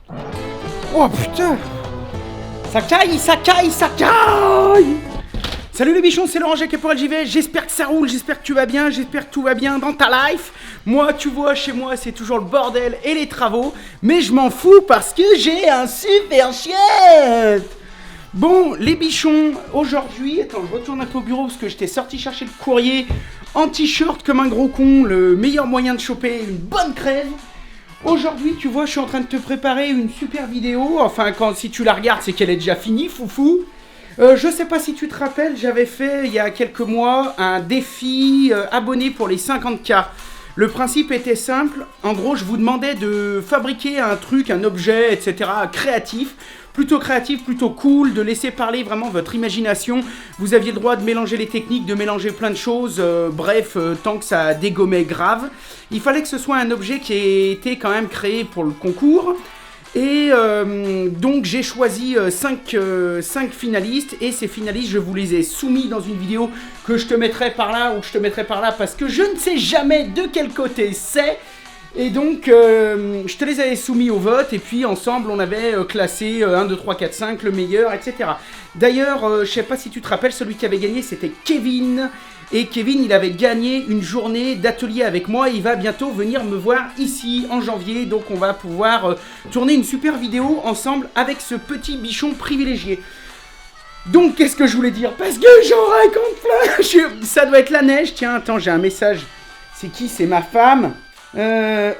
Oh putain! Ça caille, ça caille, ça caille! Salut les bichons, c'est Laurent Jacquet pour LJV, j'espère que ça roule, j'espère que tu vas bien, j'espère que tout va bien dans ta life. Moi, tu vois, chez moi, c'est toujours le bordel et les travaux, mais je m'en fous parce que j'ai un super chef. Bon, les bichons, aujourd'hui, attends, je retourne un peu au bureau parce que j'étais sorti chercher le courrier en t-shirt comme un gros con, le meilleur moyen de choper une bonne crève. Aujourd'hui, tu vois, je suis en train de te préparer une super vidéo, enfin, si tu la regardes, c'est qu'elle est déjà finie, foufou. Je sais pas si tu te rappelles, j'avais fait il y a quelques mois un défi abonné pour les 50K. Le principe était simple, en gros je vous demandais de fabriquer un truc, un objet, etc. créatif, plutôt cool, de laisser parler vraiment votre imagination. Vous aviez le droit de mélanger les techniques, de mélanger plein de choses, tant que ça dégommait grave. Il fallait que ce soit un objet qui ait été quand même créé pour le concours. Et donc j'ai choisi 5 finalistes et ces finalistes je vous les ai soumis dans une vidéo que je te mettrai par là ou que je te mettrai par là parce que je ne sais jamais de quel côté c'est. Et donc je te les avais soumis au vote et puis ensemble on avait classé 1, 2, 3, 4, 5, le meilleur, etc. D'ailleurs je sais pas si tu te rappelles, celui qui avait gagné c'était Kevin. Et Kevin, il avait gagné une journée d'atelier avec moi. Il va bientôt venir me voir ici en janvier. Donc on va pouvoir tourner une super vidéo ensemble avec ce petit bichon privilégié. Donc qu'est-ce que je voulais dire? Parce que j'en raconte plein. Ça doit être la neige. Tiens, attends, j'ai un message. C'est qui? C'est ma femme.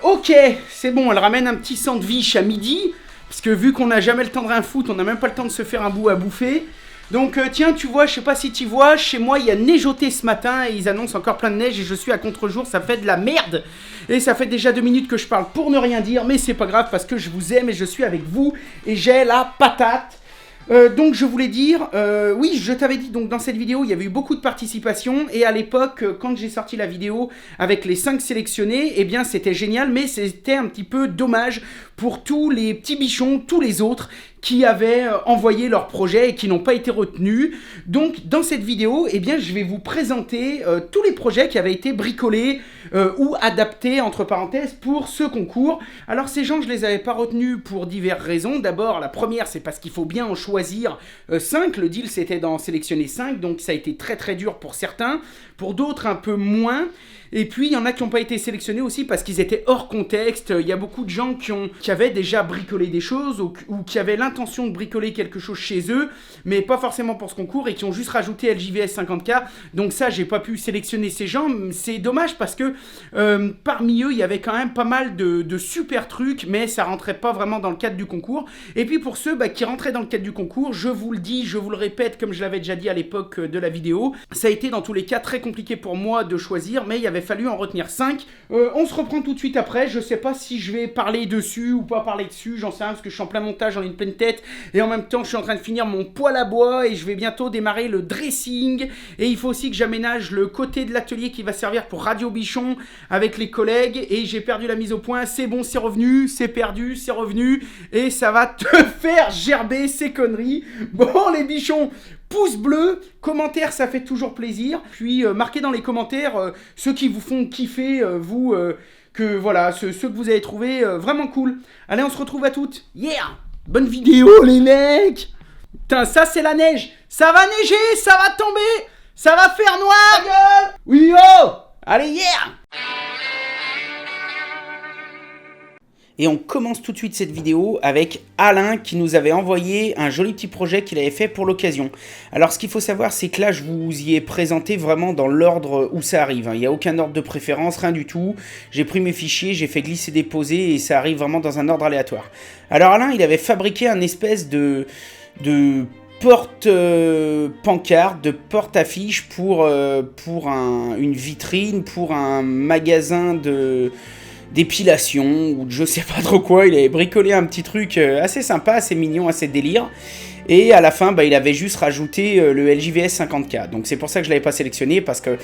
Ok, c'est bon, elle ramène un petit sandwich à midi. Parce que vu qu'on n'a jamais le temps de rien foutre, on n'a même pas le temps de se faire un bout à bouffer. Donc tiens, tu vois, je sais pas si tu vois, chez moi il y a neigeoté ce matin et ils annoncent encore plein de neige et je suis à contre-jour, ça fait de la merde. Et ça fait déjà 2 minutes que je parle pour ne rien dire, mais c'est pas grave parce que je vous aime et je suis avec vous et j'ai la patate. Donc je voulais dire, oui je t'avais dit donc dans cette vidéo il y avait eu beaucoup de participation et à l'époque quand j'ai sorti la vidéo avec les 5 sélectionnés, eh bien c'était génial mais c'était un petit peu dommage pour tous les petits bichons, tous les autres qui avaient envoyé leur projet et qui n'ont pas été retenus. Donc dans cette vidéo, eh bien je vais vous présenter tous les projets qui avaient été bricolés ou adaptés entre parenthèses pour ce concours. Alors ces gens je les avais pas retenus pour diverses raisons. D'abord la première c'est parce qu'il faut bien en choisir 5, le deal c'était d'en sélectionner 5, donc ça a été très dur pour certains, pour d'autres un peu moins. Et puis il y en a qui n'ont pas été sélectionnés aussi parce qu'ils étaient hors contexte. Il y a beaucoup de gens qui avaient déjà bricolé des choses ou qui avaient l'intention de bricoler quelque chose chez eux, mais pas forcément pour ce concours et qui ont juste rajouté LJVS 50K. Donc ça, j'ai pas pu sélectionner ces gens. C'est dommage parce que parmi eux, il y avait quand même pas mal de super trucs, mais ça rentrait pas vraiment dans le cadre du concours. Et puis pour ceux qui rentraient dans le cadre du concours, je vous le dis, je vous le répète, comme je l'avais déjà dit à l'époque de la vidéo, ça a été dans tous les cas très compliqué pour moi de choisir, mais il y avait fallu en retenir 5. On se reprend tout de suite après. Je sais pas si je vais parler dessus ou pas parler dessus, j'en sais rien parce que je suis en plein montage, j'en ai une pleine tête et en même temps je suis en train de finir mon poêle à bois et je vais bientôt démarrer le dressing et il faut aussi que j'aménage le côté de l'atelier qui va servir pour Radio Bichon avec les collègues et j'ai perdu la mise au point. C'est bon, c'est revenu, c'est perdu, c'est revenu et ça va te faire gerber ces conneries. Bon les bichons, pouce bleu, commentaire, ça fait toujours plaisir. Puis marquez dans les commentaires ceux qui vous font kiffer, que voilà, ceux que vous avez trouvé vraiment cool. Allez, on se retrouve à toutes. Yeah! Bonne vidéo les mecs! Putain, ça c'est la neige. Ça va neiger, ça va tomber, ça va faire noir, gueule! Oui, oh! Allez, yeah! Et on commence tout de suite cette vidéo avec Alain qui nous avait envoyé un joli petit projet qu'il avait fait pour l'occasion. Alors ce qu'il faut savoir c'est que là je vous y ai présenté vraiment dans l'ordre où ça arrive. Il n'y a aucun ordre de préférence, rien du tout. J'ai pris mes fichiers, j'ai fait glisser déposer et ça arrive vraiment dans un ordre aléatoire. Alors Alain il avait fabriqué un espèce de porte-pancarte, de porte-affiche pour une vitrine, pour un magasin d'épilation ou de je sais pas trop quoi. Il avait bricolé un petit truc assez sympa, assez mignon, assez délire. Et à la fin, il avait juste rajouté le LJVS 50K. Donc c'est pour ça que je ne l'avais pas sélectionné, parce que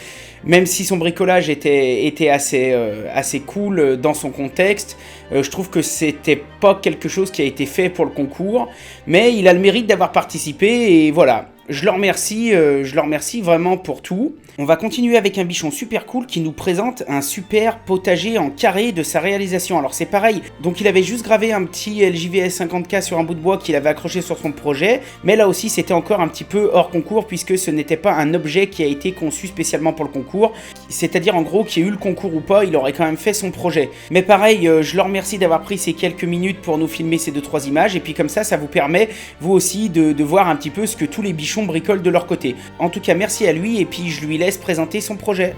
même si son bricolage était assez cool dans son contexte, je trouve que c'était pas quelque chose qui a été fait pour le concours. Mais il a le mérite d'avoir participé, et voilà. Je le remercie vraiment pour tout. On va continuer avec un bichon super cool qui nous présente un super potager en carré de sa réalisation. Alors c'est pareil, donc il avait juste gravé un petit LJVS 50K sur un bout de bois qu'il avait accroché sur son projet, mais là aussi c'était encore un petit peu hors concours puisque ce n'était pas un objet qui a été conçu spécialement pour le concours, c'est-à-dire en gros qu'il y ait eu le concours ou pas, il aurait quand même fait son projet. Mais pareil, je le remercie d'avoir pris ces quelques minutes pour nous filmer ces 2-3 images, et puis comme ça vous permet vous aussi de voir un petit peu ce que tous les bichons bricolent de leur côté. En tout cas merci à lui, et puis je lui laisse présenter son projet.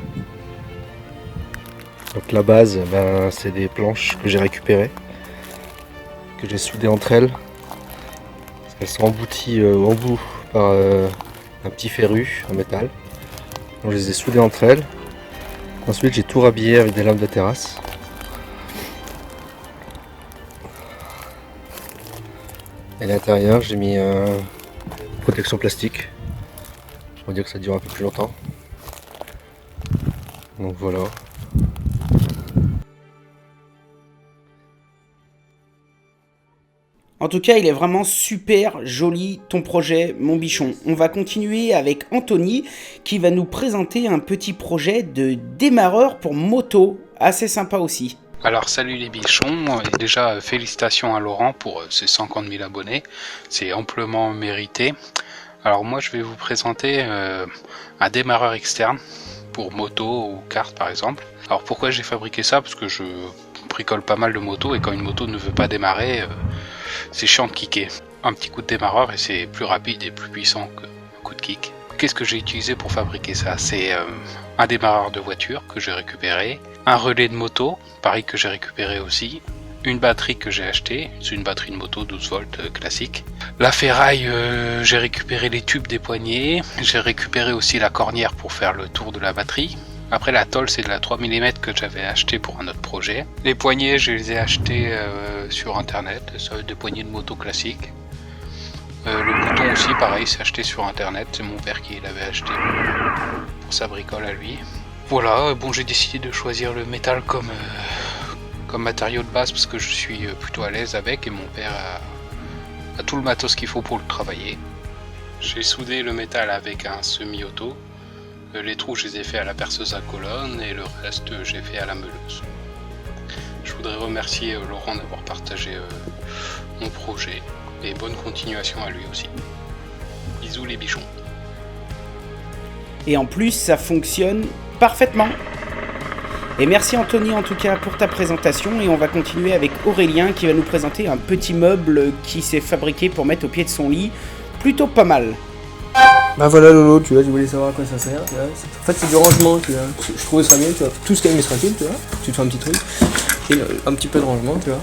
Donc la base, c'est des planches que j'ai récupérées, que j'ai soudées entre elles. Elles sont embouties en bout par un petit ferru en métal. Donc je les ai soudées entre elles. Ensuite j'ai tout rhabillé avec des lames de terrasse. Et à l'intérieur j'ai mis protection plastique. On va dire que ça dure un peu plus longtemps. Donc voilà. En tout cas, il est vraiment super joli ton projet, mon bichon. On va continuer avec Anthony qui va nous présenter un petit projet de démarreur pour moto, assez sympa aussi. Alors salut les bichons, et déjà félicitations à Laurent pour ses 50 000 abonnés, c'est amplement mérité. Alors moi je vais vous présenter un démarreur externe pour moto ou kart par exemple. Alors pourquoi j'ai fabriqué ça? Parce que je bricole pas mal de motos et quand une moto ne veut pas démarrer, c'est chiant de kicker. Un petit coup de démarreur et c'est plus rapide et plus puissant qu'un coup de kick. Qu'est-ce que j'ai utilisé pour fabriquer ça? C'est un démarreur de voiture que j'ai récupéré, un relais de moto, pareil que j'ai récupéré aussi, une batterie que j'ai achetée, c'est une batterie de moto 12 volts classique. La ferraille, j'ai récupéré les tubes des poignées, j'ai récupéré aussi la cornière pour faire le tour de la batterie. Après la tôle c'est de la 3 mm que j'avais acheté pour un autre projet. Les poignées je les ai achetés sur internet, ça des poignées de moto classiques. Le bouton aussi pareil c'est acheté sur internet, c'est mon père qui l'avait acheté pour sa bricole à lui. Voilà, bon j'ai décidé de choisir le métal comme matériau de base parce que je suis plutôt à l'aise avec et mon père a tout le matos qu'il faut pour le travailler. J'ai soudé le métal avec un semi-auto. Les trous je les ai fait à la perceuse à colonne et le reste j'ai fait à la meuleuse. Je voudrais remercier Laurent d'avoir partagé mon projet et bonne continuation à lui aussi. Bisous les bichons. Et en plus ça fonctionne parfaitement. Et merci Anthony en tout cas pour ta présentation, et on va continuer avec Aurélien qui va nous présenter un petit meuble qui s'est fabriqué pour mettre au pied de son lit, plutôt pas mal. Bah voilà Lolo, tu vois, je voulais savoir à quoi ça sert, tu vois. En fait c'est du rangement, tu vois. Je trouvais ça bien, tu vois. Tout ce qui est administratif, tu vois. Tu te fais un petit truc. Et un petit peu de rangement, tu vois.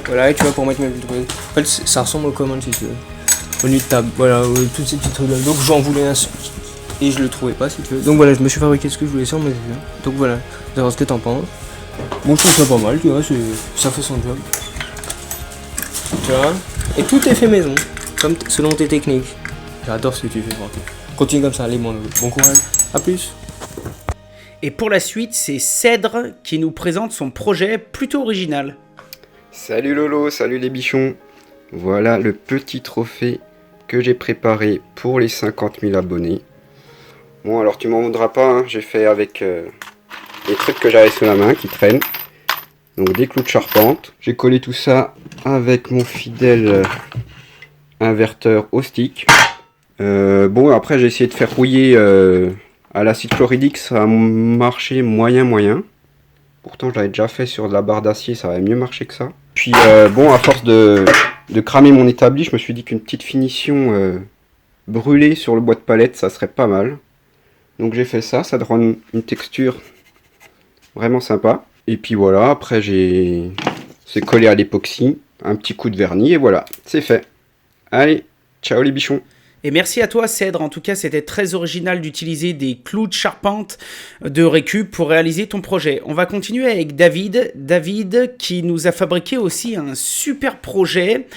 Voilà, et tu vois, pour mettre mes petits trucs. En fait ça ressemble aux commandes si tu veux. Au nid de table, voilà, tous ces petits trucs là. Donc j'en voulais un et je le trouvais pas si tu veux. Donc voilà, je me suis fabriqué ce que je voulais sur mes yeux. Donc voilà, savoir ce que t'en penses. Bon je trouve ça pas mal, tu vois, ça fait son job. Tu vois. Et tout est fait maison, comme selon tes techniques. J'adore ce que tu fais pour toi. Continue comme ça, allez mon bon courage, à plus. Et pour la suite, c'est Cèdre qui nous présente son projet plutôt original. Salut Lolo, salut les bichons. Voilà le petit trophée que j'ai préparé pour les 50 000 abonnés. Bon alors tu m'en voudras pas, hein, j'ai fait avec les trucs que j'avais sous la main qui traînent. Donc des clous de charpente. J'ai collé tout ça avec mon fidèle inverteur au stick. Bon après j'ai essayé de faire rouiller à l'acide chlorhydrique, ça a marché moyen. Pourtant j'avais déjà fait sur de la barre d'acier, ça avait mieux marché que ça. Puis bon à force de cramer mon établi, je me suis dit qu'une petite finition brûlée sur le bois de palette ça serait pas mal. Donc j'ai fait ça, ça donne une texture vraiment sympa. Et puis voilà, après c'est collé à l'époxy, un petit coup de vernis et voilà, c'est fait. Allez, ciao les bichons. Et merci à toi Cèdre, en tout cas c'était très original d'utiliser des clous de charpente de récup pour réaliser ton projet. On va continuer avec David qui nous a fabriqué aussi un super projet.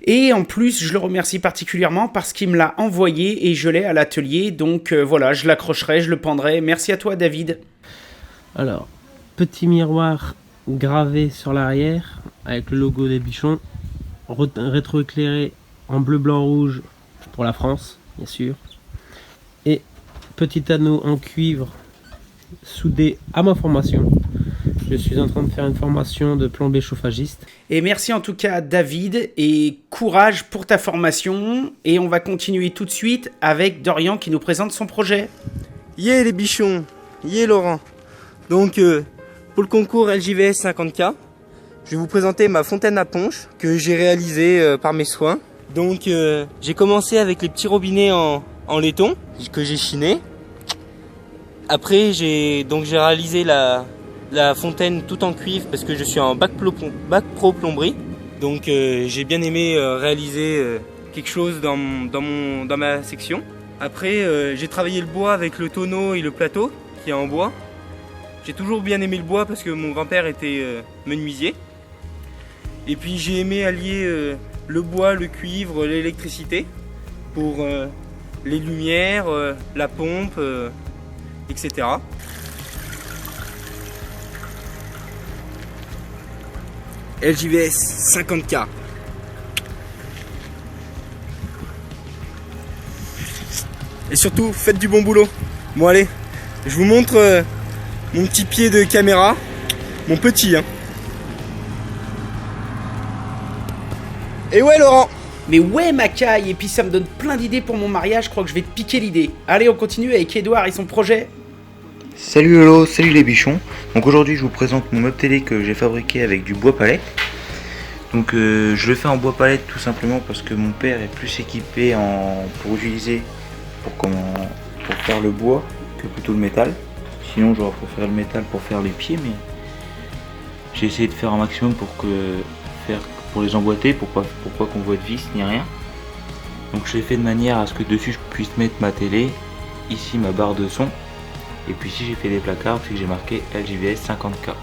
Et en plus, je le remercie particulièrement parce qu'il me l'a envoyé et je l'ai à l'atelier. Donc voilà, je l'accrocherai, je le pendrai. Merci à toi David. Alors, petit miroir gravé sur l'arrière avec le logo des bichons. Rétroéclairé en bleu, blanc, rouge pour la France, bien sûr. petit anneau en cuivre soudé à ma formation. Je suis en train de faire une formation de plombier chauffagiste. Et merci en tout cas David et courage pour ta formation. Et on va continuer tout de suite avec Dorian qui nous présente son projet. Yeah les bichons, yeah Laurent. Donc pour le concours LJVS 50K, je vais vous présenter ma fontaine à punch que j'ai réalisée par mes soins. Donc j'ai commencé avec les petits robinets en laiton que j'ai chiné. Après j'ai réalisé la fontaine tout en cuivre parce que je suis en bac pro plomberie. Donc j'ai bien aimé réaliser quelque chose dans ma section. Après j'ai travaillé le bois avec le tonneau et le plateau qui est en bois. J'ai toujours bien aimé le bois parce que mon grand-père était menuisier. Et puis j'ai aimé allier le bois, le cuivre, l'électricité pour les lumières, la pompe, etc. LJVS 50K. Et surtout, faites du bon boulot. Bon allez, je vous montre mon petit pied de caméra. Mon petit, hein. Et ouais Laurent. Mais ouais Macaille, et puis ça me donne plein d'idées pour mon mariage, je crois que je vais te piquer l'idée. Allez, on continue avec Edouard et son projet. Salut Lolo, salut les bichons. Donc aujourd'hui je vous présente mon meuble télé que j'ai fabriqué avec du bois palette. Donc je le fais en bois palette tout simplement parce que mon père est plus équipé pour utiliser pour faire le bois que plutôt le métal. Sinon j'aurais préféré le métal pour faire les pieds, mais j'ai essayé de faire un maximum pour les emboîter, pour pas qu'on voit de vis ni rien. Donc je l'ai fait de manière à ce que dessus je puisse mettre ma télé, ici ma barre de son, et puis ici j'ai fait des placards puis j'ai marqué LJVS 50K.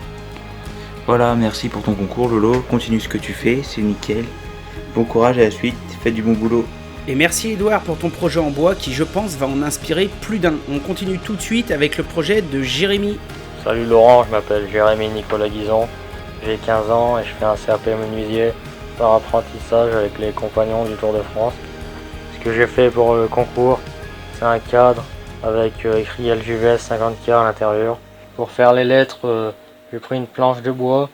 Voilà, merci pour ton concours Lolo, continue ce que tu fais, c'est nickel. Bon courage à la suite, faites du bon boulot. Et merci Edouard pour ton projet en bois qui je pense va en inspirer plus d'un. On continue tout de suite avec le projet de Jérémy. Salut Laurent, je m'appelle Jérémy Nicolas Guison, j'ai 15 ans et je fais un CAP menuisier par apprentissage avec les compagnons du Tour de France. Ce que j'ai fait pour le concours, c'est un cadre avec écrit LJVS 50K à l'intérieur. Pour faire les lettres, j'ai pris une planche de bois,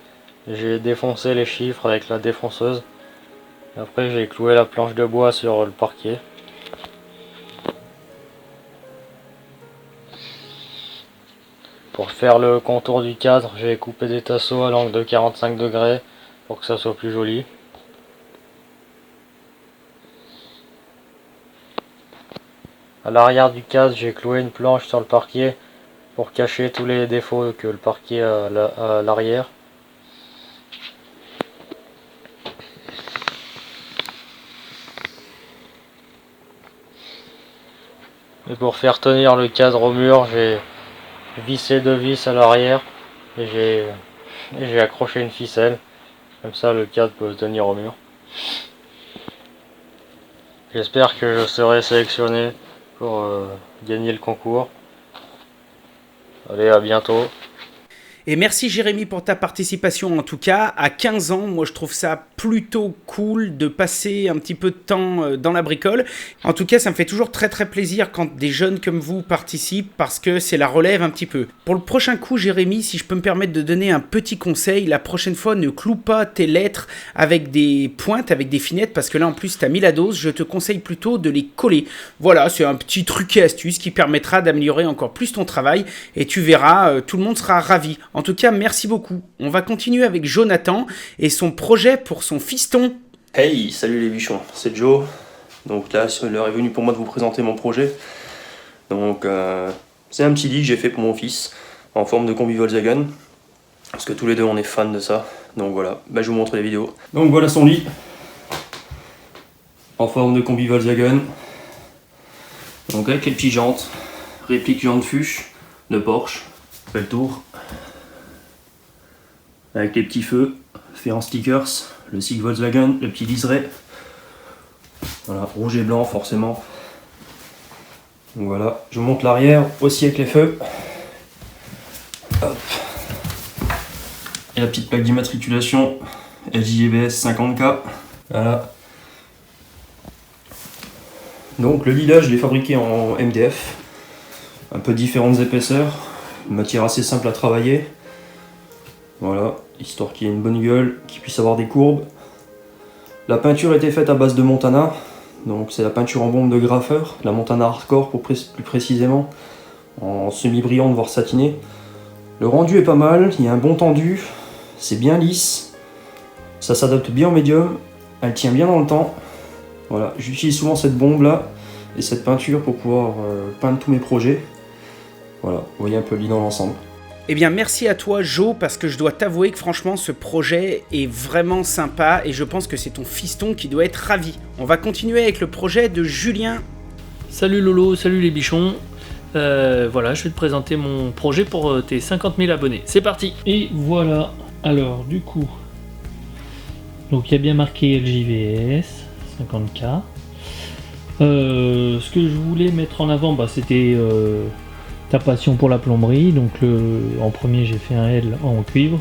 j'ai défoncé les chiffres avec la défonceuse. Après j'ai cloué la planche de bois sur le parquet. Pour faire le contour du cadre, j'ai coupé des tasseaux à l'angle de 45 degrés pour que ça soit plus joli. À l'arrière du cadre, j'ai cloué une planche sur le parquet pour cacher tous les défauts que le parquet a à l'arrière. Et pour faire tenir le cadre au mur, j'ai vissé 2 vis à l'arrière et j'ai accroché une ficelle. Comme ça le cadre peut tenir au mur. J'espère que je serai sélectionné pour gagner le concours. Allez, à bientôt. Et merci Jérémy pour ta participation en tout cas. À 15 ans, moi je trouve ça plutôt cool de passer un petit peu de temps dans la bricole. En tout cas, ça me fait toujours très très plaisir quand des jeunes comme vous participent parce que c'est la relève un petit peu. Pour le prochain coup, Jérémy, si je peux me permettre de donner un petit conseil, la prochaine fois, ne cloue pas tes lettres avec des pointes, avec des finettes parce que là en plus tu as mis la dose. Je te conseille plutôt de les coller. Voilà, c'est un petit truc et astuce qui permettra d'améliorer encore plus ton travail et tu verras, tout le monde sera ravi. En tout cas, merci beaucoup. On va continuer avec Jonathan et son projet pour son fiston. Hey, salut les bichons, c'est Joe. Donc là, l'heure est venue pour moi de vous présenter mon projet. Donc, c'est un petit lit que j'ai fait pour mon fils, en forme de combi Volkswagen. Parce que tous les deux, on est fans de ça. Donc voilà, je vous montre les vidéos. Donc voilà son lit. En forme de combi Volkswagen. Donc avec les petites jantes. Réplique jantes fuche de Porsche. Fait le tour. Avec les petits feux, fait en stickers, le SIG Volkswagen, le petit liseré. Voilà, rouge et blanc forcément. Donc voilà, je vous montre l'arrière aussi avec les feux. Hop. Et la petite plaque d'immatriculation LJVS 50K. Voilà. Donc le lit là, je l'ai fabriqué en MDF. un peu différentes épaisseurs, une matière assez simple à travailler. Voilà, histoire qu'il y ait une bonne gueule, qu'il puisse avoir des courbes. La peinture était faite à base de Montana, donc c'est la peinture en bombe de graffeur, la Montana Hardcore plus précisément, en semi-brillante voire satinée. Le rendu est pas mal, il y a un bon tendu, c'est bien lisse, ça s'adapte bien au médium, elle tient bien dans le temps. Voilà, j'utilise souvent cette bombe là et cette peinture pour pouvoir peindre tous mes projets. Voilà, vous voyez un peu l'idée dans l'ensemble. Eh bien, merci à toi, Jo, parce que je dois t'avouer que franchement, ce projet est vraiment sympa et je pense que c'est ton fiston qui doit être ravi. On va continuer avec le projet de Julien. Salut Lolo, salut les bichons. Voilà, je vais te présenter mon projet pour tes 50 000 abonnés. C'est parti. Et voilà. Alors, du coup, donc il y a bien marqué LJVS 50K. Ce que je voulais mettre en avant, c'était ta passion pour la plomberie. Donc en premier j'ai fait un L en cuivre,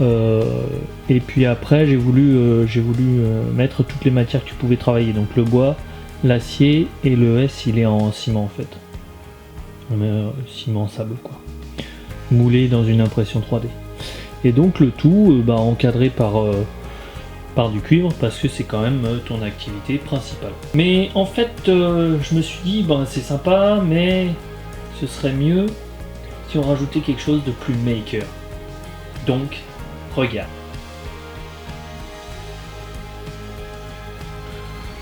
et puis après j'ai voulu mettre toutes les matières que tu pouvais travailler, donc le bois, l'acier, et le S il est en ciment en fait, ciment sable quoi, moulé dans une impression 3D, et donc le tout encadré par du cuivre, parce que c'est quand même ton activité principale. Mais en fait je me suis dit c'est sympa, mais ce serait mieux si on rajoutait quelque chose de plus maker. Donc, regarde.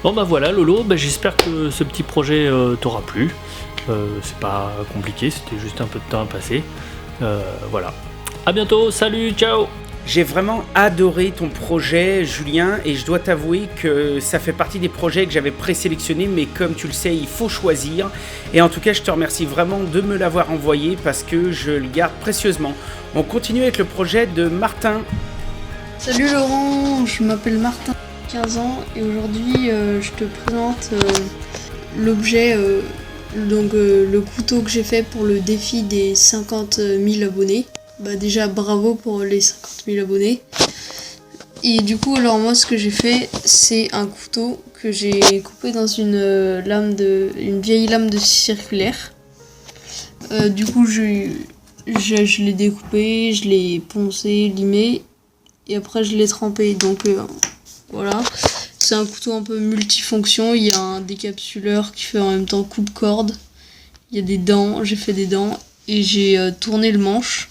Bon voilà Lolo, j'espère que ce petit projet t'aura plu. C'est pas compliqué, c'était juste un peu de temps à passer. Voilà. À bientôt, salut, ciao. J'ai vraiment adoré ton projet, Julien, et je dois t'avouer que ça fait partie des projets que j'avais présélectionnés, mais comme tu le sais, il faut choisir. Et en tout cas, je te remercie vraiment de me l'avoir envoyé parce que je le garde précieusement. On continue avec le projet de Martin. Salut Laurent, je m'appelle Martin, 15 ans, et aujourd'hui je te présente l'objet, le couteau que j'ai fait pour le défi des 50 000 abonnés. Déjà bravo pour les 50 000 abonnés. Et du coup alors moi ce que j'ai fait, c'est un couteau que j'ai coupé dans une vieille lame de scie circulaire. Du coup je l'ai découpé, je l'ai poncé, limé, et après je l'ai trempé. Donc voilà, c'est un couteau un peu multifonction. Il y a un décapsuleur qui fait en même temps coupe-corde. Il y a des dents, j'ai fait des dents, et j'ai tourné le manche.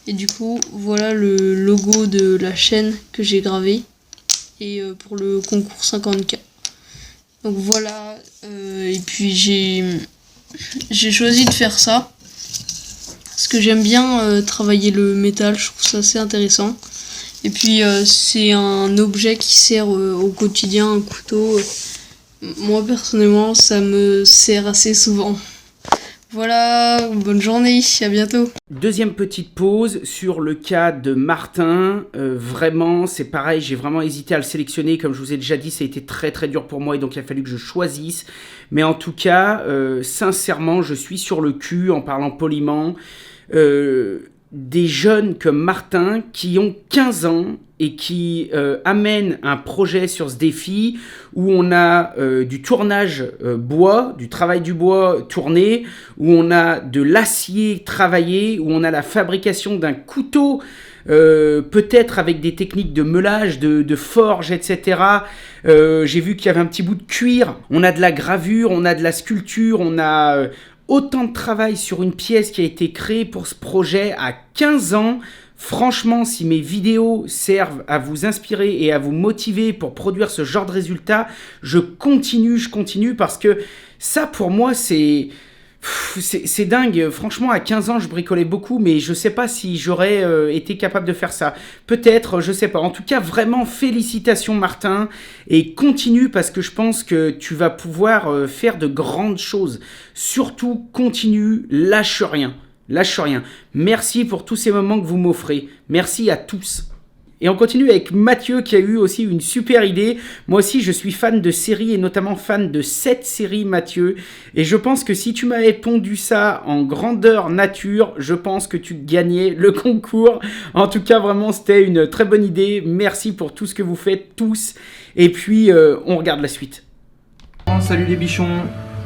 Et du coup, voilà le logo de la chaîne que j'ai gravé, et pour le concours 50K. Donc voilà, et puis j'ai choisi de faire ça parce que j'aime bien travailler le métal, je trouve ça assez intéressant. Et puis c'est un objet qui sert au quotidien, un couteau. Moi personnellement, ça me sert assez souvent. Voilà, bonne journée, à bientôt. Deuxième petite pause sur le cas de Martin. Vraiment, c'est pareil, j'ai vraiment hésité à le sélectionner. Comme je vous ai déjà dit, ça a été très très dur pour moi et donc il a fallu que je choisisse. Mais en tout cas, sincèrement, je suis sur le cul en parlant poliment. Des jeunes comme Martin qui ont 15 ans et qui amènent un projet sur ce défi où on a du tournage bois, du travail du bois tourné, où on a de l'acier travaillé, où on a la fabrication d'un couteau, peut-être avec des techniques de meulage, de forge, etc. J'ai vu qu'il y avait un petit bout de cuir, on a de la gravure, on a de la sculpture, on a... autant de travail sur une pièce qui a été créée pour ce projet à 15 ans. Franchement, si mes vidéos servent à vous inspirer et à vous motiver pour produire ce genre de résultats, je continue parce que ça, pour moi, c'est dingue. Franchement, à 15 ans, je bricolais beaucoup, mais je sais pas si j'aurais été capable de faire ça. Peut-être, je sais pas. En tout cas, vraiment, félicitations Martin, et continue parce que je pense que tu vas pouvoir faire de grandes choses. Surtout, continue, lâche rien. Merci pour tous ces moments que vous m'offrez. Merci à tous. Et on continue avec Mathieu qui a eu aussi une super idée. Moi aussi, je suis fan de séries et notamment fan de cette série, Mathieu. Et je pense que si tu m'avais pondu ça en grandeur nature, je pense que tu gagnais le concours. En tout cas, vraiment, c'était une très bonne idée. Merci pour tout ce que vous faites tous. Et puis, on regarde la suite. Salut les bichons.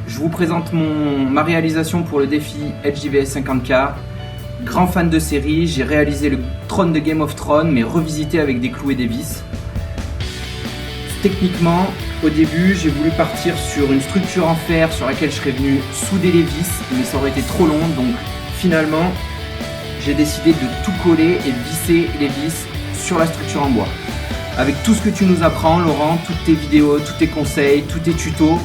je vous présente ma réalisation pour le défi HJVS 50K. Grand fan de série, j'ai réalisé le trône de Game of Thrones, mais revisité avec des clous et des vis. Techniquement, au début, j'ai voulu partir sur une structure en fer sur laquelle je serais venu souder les vis, mais ça aurait été trop long, donc finalement, j'ai décidé de tout coller et visser les vis sur la structure en bois. Avec tout ce que tu nous apprends, Laurent, toutes tes vidéos, tous tes conseils, tous tes tutos,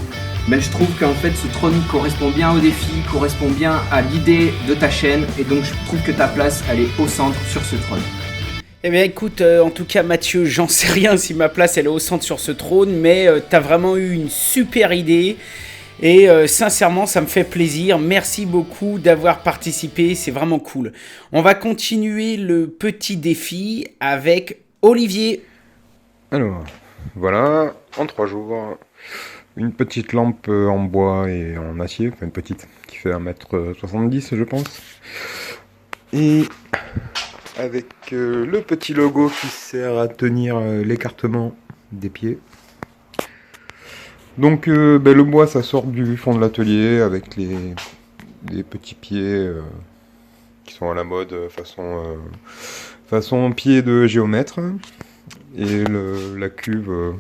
ben, je trouve qu'en fait ce trône correspond bien au défi, correspond bien à l'idée de ta chaîne, et donc je trouve que ta place, elle est au centre sur ce trône. Eh bien écoute, en tout cas Mathieu, j'en sais rien si ma place elle est au centre sur ce trône, mais t'as vraiment eu une super idée. Et sincèrement, ça me fait plaisir. Merci beaucoup d'avoir participé, c'est vraiment cool. On va continuer le petit défi avec Olivier. Alors, voilà, en 3 jours, une petite lampe en bois et en acier, enfin une petite, qui fait 1m70 je pense. Et avec le petit logo qui sert à tenir l'écartement des pieds. Donc le bois ça sort du fond de l'atelier avec les petits pieds qui sont à la mode façon pied de géomètre. Et la cuve,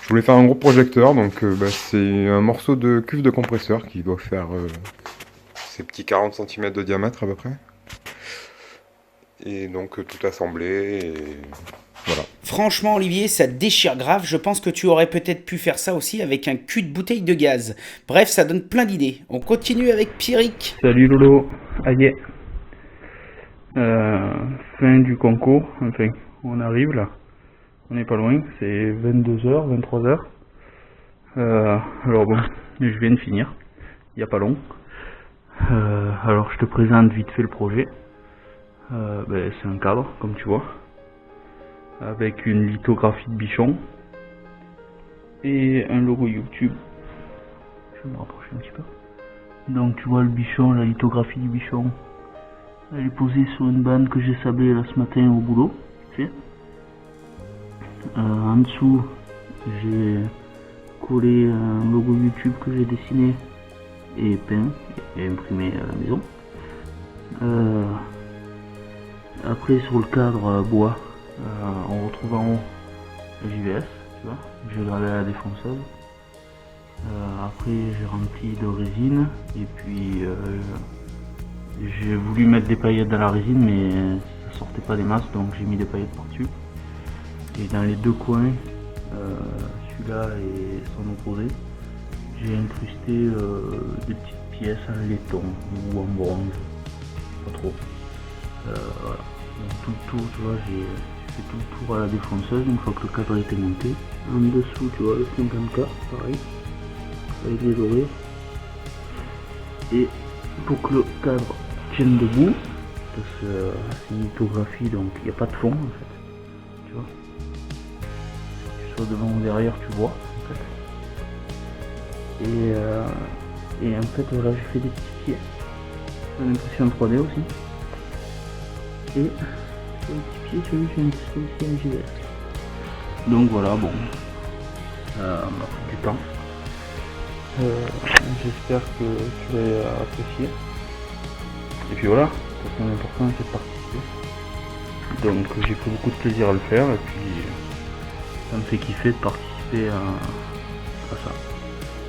je voulais faire un gros projecteur, donc c'est un morceau de cuve de compresseur qui doit faire ces petits 40 cm de diamètre à peu près. Et donc tout assemblé et voilà. Franchement Olivier, ça déchire grave. Je pense que tu aurais peut-être pu faire ça aussi avec un cul de bouteille de gaz. Bref, ça donne plein d'idées. On continue avec Pierrick. Salut Lolo, aïe. Fin du concours, enfin on arrive là. On n'est pas loin, c'est 22h, 23h. Alors bon, je viens de finir, il n'y a pas long. Alors je te présente vite fait le projet. C'est un cadre, comme tu vois, avec une lithographie de bichon et un logo YouTube. Je vais me rapprocher un petit peu. Donc tu vois le bichon, la lithographie du bichon, elle est posée sur une bande que j'ai sablée là ce matin au boulot. Tu sais. En dessous, j'ai collé un logo YouTube que j'ai dessiné et peint et imprimé à la maison. Après, sur le cadre bois, on retrouve en haut le JVS, tu vois, j'ai gravé à la défonceuse. Après, j'ai rempli de résine et puis j'ai voulu mettre des paillettes dans la résine, mais ça sortait pas des masses, donc j'ai mis des paillettes par-dessus. Et dans les deux coins, celui-là et son opposé, j'ai incrusté des petites pièces en laiton ou en bronze, pas trop. Voilà. Donc tout le tour, tu vois, j'ai fait tout le tour à la défonceuse une fois que le cadre était monté. En dessous, tu vois, le 50K, pareil, avec les oreilles. Et pour que le cadre tienne debout, parce que c'est une lithographie, donc il n'y a pas de fond en fait. Tu vois, soit devant ou derrière, tu vois en fait. Et en fait, voilà, j'ai fait des petits pieds. Une impression 3D aussi. Et sur les petits pieds, tu vois, j'ai inscrit aussi un JVS. Donc voilà, bon, ça m'a pris du temps. J'espère que tu vas apprécier. Et puis voilà, l'important c'est de participer. Donc j'ai pris beaucoup de plaisir à le faire et puis ça me fait kiffer de participer à ça.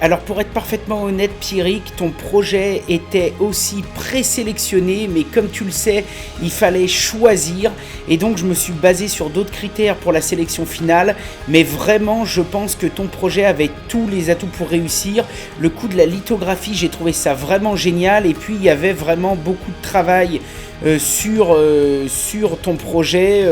Alors pour être parfaitement honnête Pierrick, ton projet était aussi présélectionné, mais comme tu le sais, il fallait choisir et donc je me suis basé sur d'autres critères pour la sélection finale, mais vraiment je pense que ton projet avait tous les atouts pour réussir. Le coup de la lithographie, j'ai trouvé ça vraiment génial et puis il y avait vraiment beaucoup de travail sur ton projet.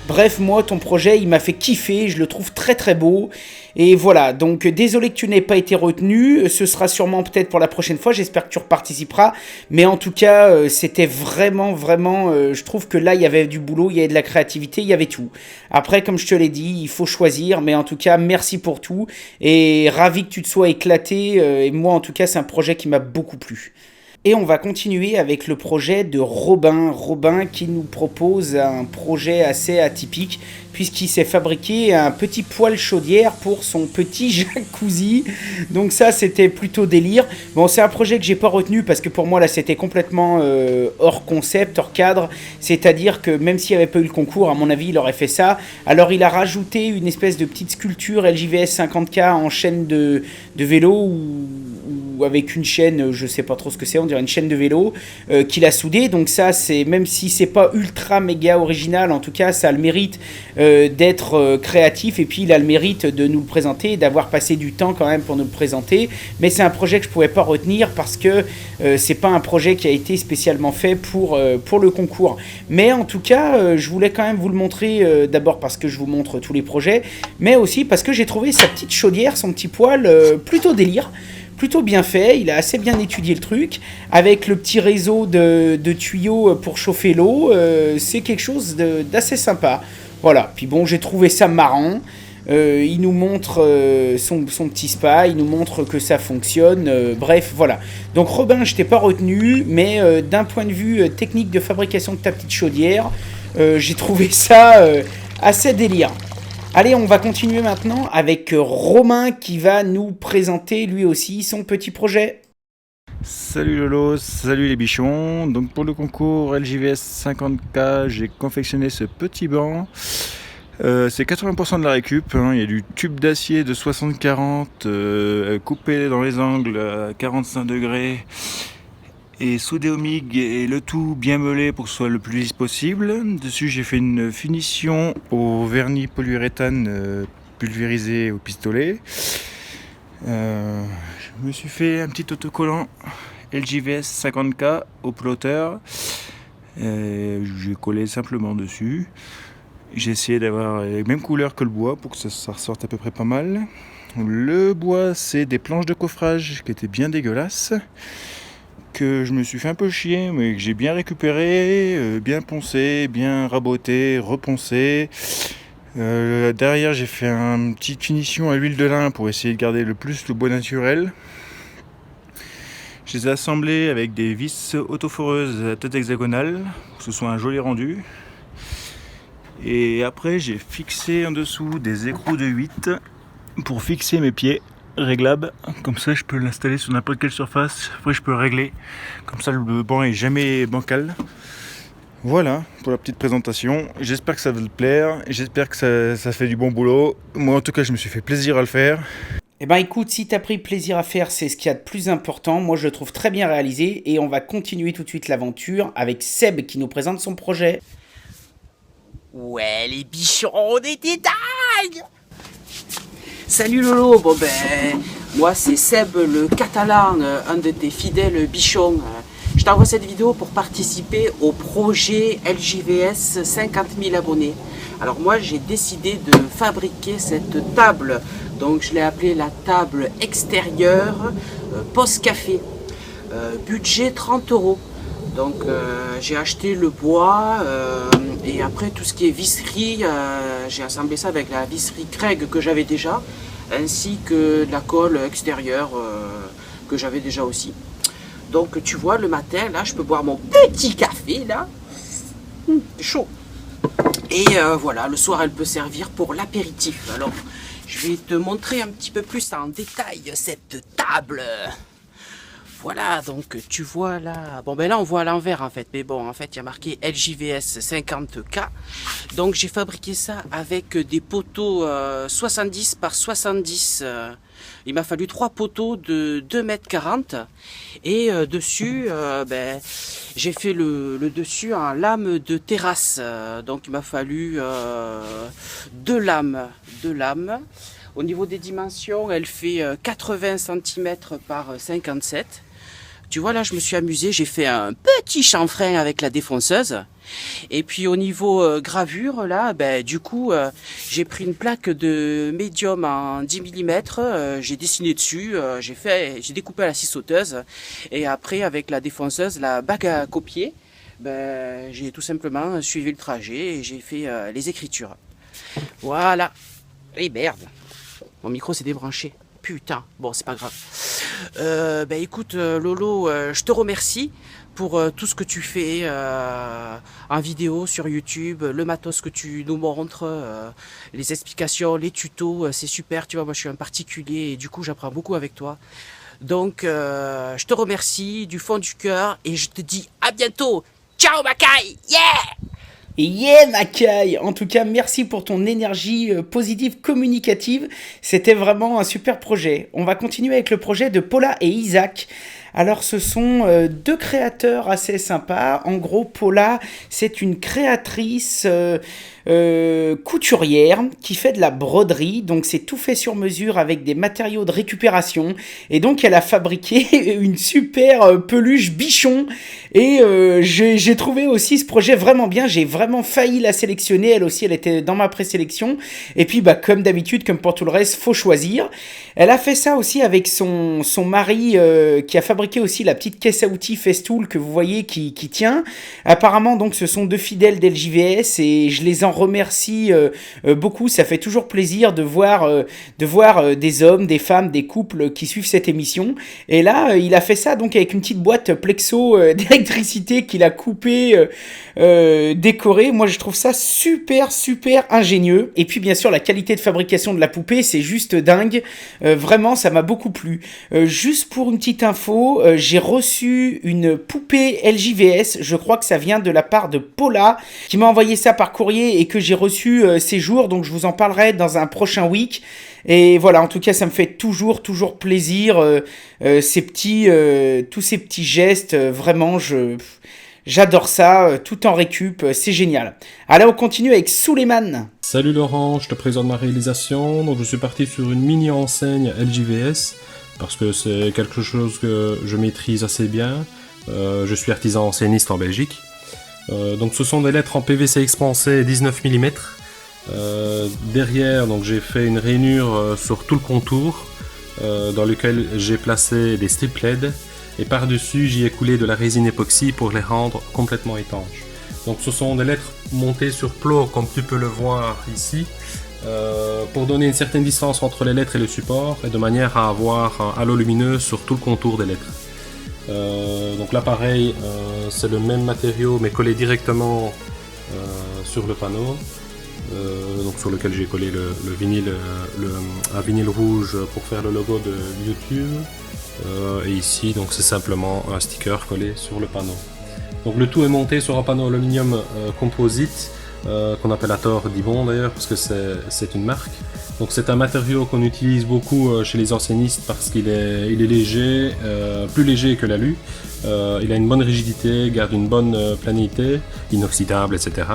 Bref, moi ton projet il m'a fait kiffer, je le trouve très très beau. Et voilà, donc désolé que tu n'aies pas été retenu, ce sera sûrement peut-être pour la prochaine fois, j'espère que tu reparticiperas, mais en tout cas, c'était vraiment, je trouve que là, il y avait du boulot, il y avait de la créativité, il y avait tout. Après, comme je te l'ai dit, il faut choisir, mais en tout cas, merci pour tout, et ravi que tu te sois éclaté, et moi, en tout cas, c'est un projet qui m'a beaucoup plu. Et on va continuer avec le projet de Robin. Robin qui nous propose un projet assez atypique puisqu'il s'est fabriqué un petit poêle chaudière pour son petit jacuzzi. Donc ça, c'était plutôt délire. Bon, c'est un projet que j'ai pas retenu parce que pour moi, là, c'était complètement hors concept, hors cadre. C'est-à-dire que même s'il n'y avait pas eu le concours, à mon avis, il aurait fait ça. Alors, il a rajouté une espèce de petite sculpture LJVS 50K en chaîne de vélo ou avec une chaîne, je sais pas trop ce que c'est, on dirait une chaîne de vélo qu'il a soudée. Donc ça, c'est, même si c'est pas ultra méga original, en tout cas, ça a le mérite d'être créatif, et puis il a le mérite de nous le présenter, d'avoir passé du temps quand même pour nous le présenter. Mais c'est un projet que je pouvais pas retenir parce que c'est pas un projet qui a été spécialement fait pour le concours. Mais en tout cas, je voulais quand même vous le montrer, d'abord parce que je vous montre tous les projets, mais aussi parce que j'ai trouvé sa petite chaudière, son petit poêle, plutôt délire. Plutôt bien fait, il a assez bien étudié le truc, avec le petit réseau de tuyaux pour chauffer l'eau, c'est quelque chose d'assez sympa. Voilà, puis bon, j'ai trouvé ça marrant, il nous montre son petit spa, il nous montre que ça fonctionne, bref, voilà. Donc Robin, je t'ai pas retenu, mais d'un point de vue technique de fabrication de ta petite chaudière, j'ai trouvé ça assez délire. Allez, on va continuer maintenant avec Romain qui va nous présenter lui aussi son petit projet. Salut Lolo, salut les bichons. Donc pour le concours LJVS 50K, j'ai confectionné ce petit banc. C'est 80% de la récup, hein. Il y a du tube d'acier de 60-40 coupé dans les angles à 45 degrés et soudé au MIG, et le tout bien meulé pour que ce soit le plus lisse possible. Dessus j'ai fait une finition au vernis polyuréthane pulvérisé au pistolet. Je me suis fait un petit autocollant LJVS 50K au plotter. J'ai collé simplement dessus. J'ai essayé d'avoir les mêmes couleurs que le bois pour que ça ressorte à peu près pas mal. Le bois, c'est des planches de coffrage qui étaient bien dégueulasses, que je me suis fait un peu chier, mais que j'ai bien récupéré, bien poncé, bien raboté, reponcé. Derrière, j'ai fait une petite finition à l'huile de lin pour essayer de garder le plus le bois naturel. Je les ai assemblés avec des vis autoforeuses à tête hexagonale pour que ce soit un joli rendu. Et après, j'ai fixé en dessous des écrous de 8 pour fixer mes pieds réglables. Comme ça, je peux l'installer sur n'importe quelle surface. Après, je peux régler. Comme ça, le banc est jamais bancal. Voilà pour la petite présentation. J'espère que ça va te plaire. J'espère que ça fait du bon boulot. Moi, en tout cas, je me suis fait plaisir à le faire. Eh ben écoute, si t'as pris plaisir à faire, c'est ce qu'il y a de plus important. Moi, je le trouve très bien réalisé. Et on va continuer tout de suite l'aventure avec Seb qui nous présente son projet. Ouais, les bichons, on est des dingues! Salut Lolo, bon ben, moi c'est Seb le Catalan, un de tes fidèles bichons. Je t'envoie cette vidéo pour participer au projet LJVS 50 000 abonnés. Alors moi j'ai décidé de fabriquer cette table, donc je l'ai appelée la table extérieure post-café. Budget 30 €. Donc j'ai acheté le bois et après tout ce qui est visserie, j'ai assemblé ça avec la visserie Craig que j'avais déjà, ainsi que de la colle extérieure que j'avais déjà aussi. Donc tu vois, le matin là je peux boire mon petit café là, chaud. Et voilà, le soir elle peut servir pour l'apéritif. Alors je vais te montrer un petit peu plus en détail cette table. Voilà, donc tu vois là, bon ben là on voit à l'envers en fait, mais bon en fait il y a marqué LJVS 50K, donc j'ai fabriqué ça avec des poteaux 70 par 70, il m'a fallu 3 poteaux de 2,40 m et dessus ben, j'ai fait le dessus en lame de terrasse, donc il m'a fallu 2 lames. Au niveau des dimensions, elle fait 80 cm par 57. Tu vois là, je me suis amusé, j'ai fait un petit chanfrein avec la défonceuse. Et puis au niveau gravure, là, ben, du coup, j'ai pris une plaque de médium en 10 mm, j'ai dessiné dessus, j'ai découpé à la scie sauteuse. Et après, avec la défonceuse, la bague à copier, ben, j'ai tout simplement suivi le trajet et j'ai fait les écritures. Voilà. Et merde, mon micro s'est débranché. Putain, bon c'est pas grave. Écoute Lolo, je te remercie pour tout ce que tu fais en vidéo sur YouTube, le matos que tu nous montres, les explications, les tutos, c'est super, tu vois, moi je suis un particulier et du coup j'apprends beaucoup avec toi. Donc je te remercie du fond du cœur et je te dis à bientôt. Ciao Makai, yeah! Yeah Makai. En tout cas, merci pour ton énergie positive communicative. C'était vraiment un super projet. On va continuer avec le projet de Paula et Isaac. Alors ce sont deux créateurs assez sympas. En gros, Paula, c'est une créatrice couturière qui fait de la broderie. Donc c'est tout fait sur mesure avec des matériaux de récupération. Et donc elle a fabriqué une super peluche bichon. Et j'ai trouvé aussi ce projet vraiment bien. J'ai vraiment failli la sélectionner. Elle aussi, elle était dans ma présélection. Et puis comme d'habitude, comme pour tout le reste, faut choisir. Elle a fait ça aussi avec son mari qui a fabriqué aussi la petite caisse à outils Festool que vous voyez qui tient. Apparemment, donc, ce sont deux fidèles d'LJVS et je les en remercie beaucoup. Ça fait toujours plaisir de voir des hommes, des femmes, des couples qui suivent cette émission. Et là, il a fait ça donc avec une petite boîte Plexo d'électricité qu'il a coupée, décorée. Moi, je trouve ça super ingénieux. Et puis, bien sûr, la qualité de fabrication de la poupée, c'est juste dingue. Vraiment, ça m'a beaucoup plu. Juste pour une petite info, j'ai reçu une poupée LJVS. Je crois que ça vient de la part de Paula, qui m'a envoyé ça par courrier et que j'ai reçu ces jours. Donc, je vous en parlerai dans un prochain week. Et voilà, en tout cas, ça me fait toujours plaisir. Tous ces petits gestes, vraiment, j'adore ça, tout en récup, c'est génial. Allez, on continue avec Souleymane. Salut Laurent, je te présente ma réalisation. Donc je suis parti sur une mini enseigne LJVS parce que c'est quelque chose que je maîtrise assez bien. Je suis artisan enseigniste en Belgique. Donc ce sont des lettres en PVC expansé 19 mm. Derrière, donc j'ai fait une rainure sur tout le contour dans lequel j'ai placé des strips LED. Et par-dessus, j'y ai coulé de la résine époxy pour les rendre complètement étanches. Donc ce sont des lettres montées sur plot, comme tu peux le voir ici, pour donner une certaine distance entre les lettres et le support, et de manière à avoir un halo lumineux sur tout le contour des lettres. Donc là pareil, c'est le même matériau, mais collé directement sur le panneau, donc sur lequel j'ai collé le vinyle, un vinyle rouge pour faire le logo de YouTube. Et ici, donc c'est simplement un sticker collé sur le panneau. Donc le tout est monté sur un panneau aluminium composite qu'on appelle à tort Dibon d'ailleurs parce que c'est une marque. Donc c'est un matériau qu'on utilise beaucoup chez les enseignistes parce qu'il est léger, plus léger que l'alu. Il a une bonne rigidité, garde une bonne planité, inoxydable, etc.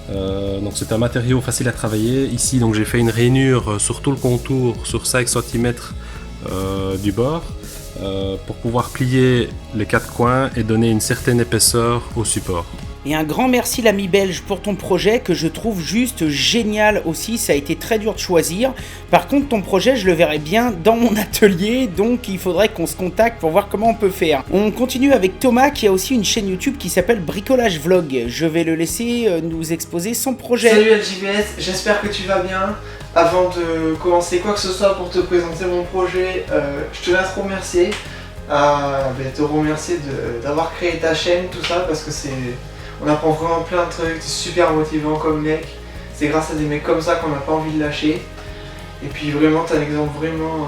Donc c'est un matériau facile à travailler. Ici donc j'ai fait une rainure sur tout le contour, sur 5 cm du bord. Pour pouvoir plier les quatre coins et donner une certaine épaisseur au support. Et un grand merci l'ami belge pour ton projet que je trouve juste génial aussi, ça a été très dur de choisir. Par contre ton projet je le verrai bien dans mon atelier, donc il faudrait qu'on se contacte pour voir comment on peut faire. On continue avec Thomas qui a aussi une chaîne YouTube qui s'appelle Bricolage Vlog. Je vais le laisser nous exposer son projet. Salut LJVS, j'espère que tu vas bien. Avant de commencer quoi que ce soit pour te présenter mon projet, je te laisse remercier, te remercier d'avoir créé ta chaîne, tout ça, parce que on apprend vraiment plein de trucs, c'est super motivant comme mec. C'est grâce à des mecs comme ça qu'on n'a pas envie de lâcher. Et puis vraiment, t'as un exemple vraiment,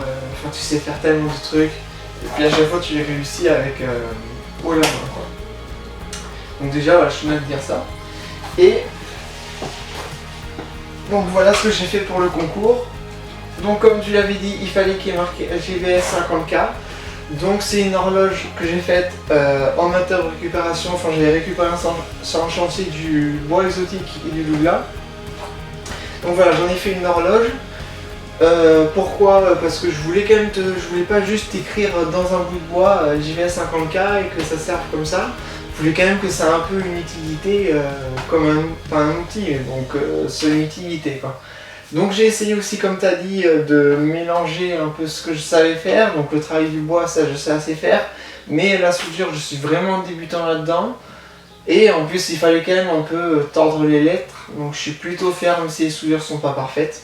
tu sais faire tellement de trucs. Et puis à chaque fois, tu les réussis avec haut la main, quoi. Donc déjà, voilà, je tenais à te dire ça. Et donc voilà ce que j'ai fait pour le concours. Donc comme tu l'avais dit, il fallait qu'il y ait marqué LJVS 50K. Donc c'est une horloge que j'ai faite en matériaux de récupération. Enfin, j'ai récupéré sur un chantier du bois exotique et du douglas. Donc voilà, j'en ai fait une horloge. Pourquoi? Parce que je voulais quand même je voulais pas juste écrire dans un bout de bois LJVS 50K et que ça serve comme ça. Je voulais quand même que ça ait un peu une utilité comme un outil, donc c'est une utilité quoi. Donc j'ai essayé aussi, comme tu as dit, de mélanger un peu ce que je savais faire. Donc le travail du bois, ça je sais assez faire, mais la soudure, je suis vraiment débutant là-dedans. Et en plus il fallait quand même un peu tordre les lettres, donc je suis plutôt fier même si les soudures sont pas parfaites.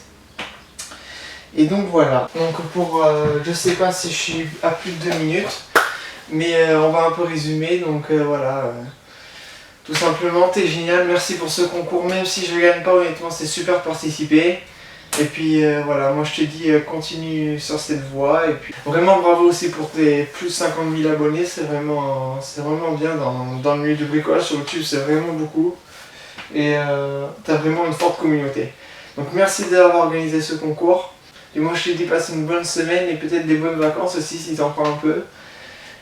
Et donc voilà. Donc pour, je sais pas si je suis à plus de 2 minutes, mais on va un peu résumer. Donc voilà. Tout simplement, t'es génial. Merci pour ce concours. Même si je ne gagne pas, honnêtement, c'est super de participer. Et puis voilà, moi je te dis continue sur cette voie. Et puis vraiment bravo aussi pour tes plus de 50 000 abonnés. C'est vraiment bien dans le milieu du bricolage sur YouTube. C'est vraiment beaucoup. Et t'as vraiment une forte communauté. Donc merci d'avoir organisé ce concours. Et moi je te dis passe une bonne semaine et peut-être des bonnes vacances aussi si t'en prends un peu.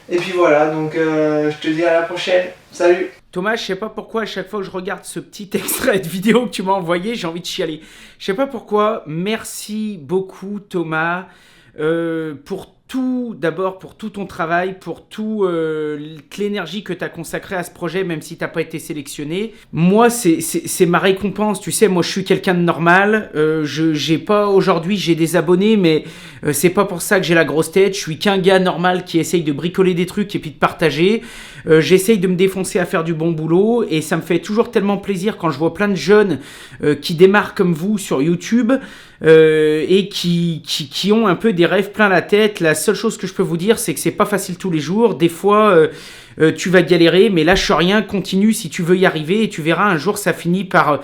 Et puis voilà, donc je te dis à la prochaine. Salut! Thomas, je sais pas pourquoi à chaque fois que je regarde ce petit extrait de vidéo que tu m'as envoyé, j'ai envie de chialer. Je sais pas pourquoi. Merci beaucoup Thomas pour tout, d'abord pour tout ton travail, pour toute l'énergie que tu as consacrée à ce projet, même si tu n'as pas été sélectionné. Moi, c'est ma récompense. Tu sais, moi, je suis quelqu'un de normal. Aujourd'hui, j'ai des abonnés, mais c'est pas pour ça que j'ai la grosse tête. Je suis qu'un gars normal qui essaye de bricoler des trucs et puis de partager. J'essaye de me défoncer à faire du bon boulot et ça me fait toujours tellement plaisir quand je vois plein de jeunes qui démarrent comme vous sur YouTube et qui ont un peu des rêves plein la tête. La seule chose que je peux vous dire, c'est que c'est pas facile tous les jours. Des fois, tu vas galérer, mais lâche rien, continue si tu veux y arriver et tu verras un jour ça finit par